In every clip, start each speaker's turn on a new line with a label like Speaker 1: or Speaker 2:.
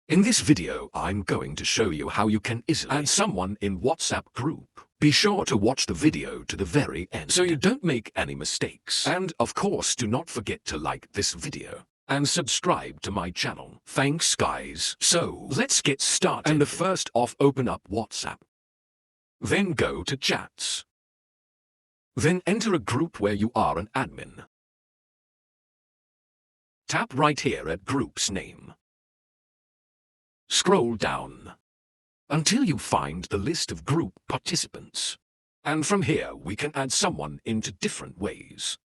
Speaker 1: In this video, I'm going to show you how you can easily add someone in WhatsApp group. Be sure to watch the video to the very end so you don't make any mistakes. And of course, do not forget to like this video and subscribe to my channel. Thanks guys. So let's get started. And first off, open up WhatsApp. Then go to chats. Then enter a group where you are an admin. Tap right here at group's name. Scroll down until you find the list of group participants. And from here we can add someone into different ways.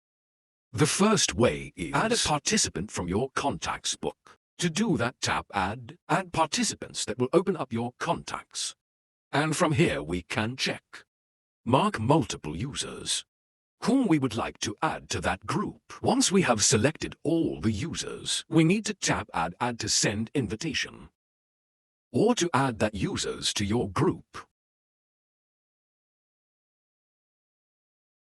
Speaker 1: The first way is add a participant from your contacts book. To do that, tap Add Participants. That will open up your contacts. And from here we can check. Mark multiple users whom we would like to add to that group. Once we have selected all the users, we need to tap Add to send invitation, or to add that users to your group.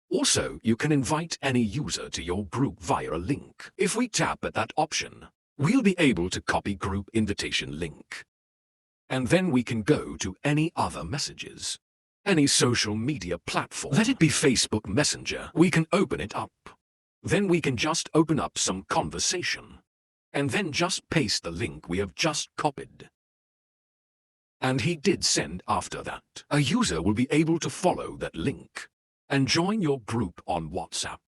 Speaker 1: Also, you can invite any user to your group via a link. If we tap at that option, we'll be able to copy group invitation link. And then we can go to any other messages, any social media platform. Let it be Facebook Messenger. We can open it up. Then we can just open up some conversation, and then just paste the link we have just copied. And he did send. After that, a user will be able to follow that link and join your group on WhatsApp.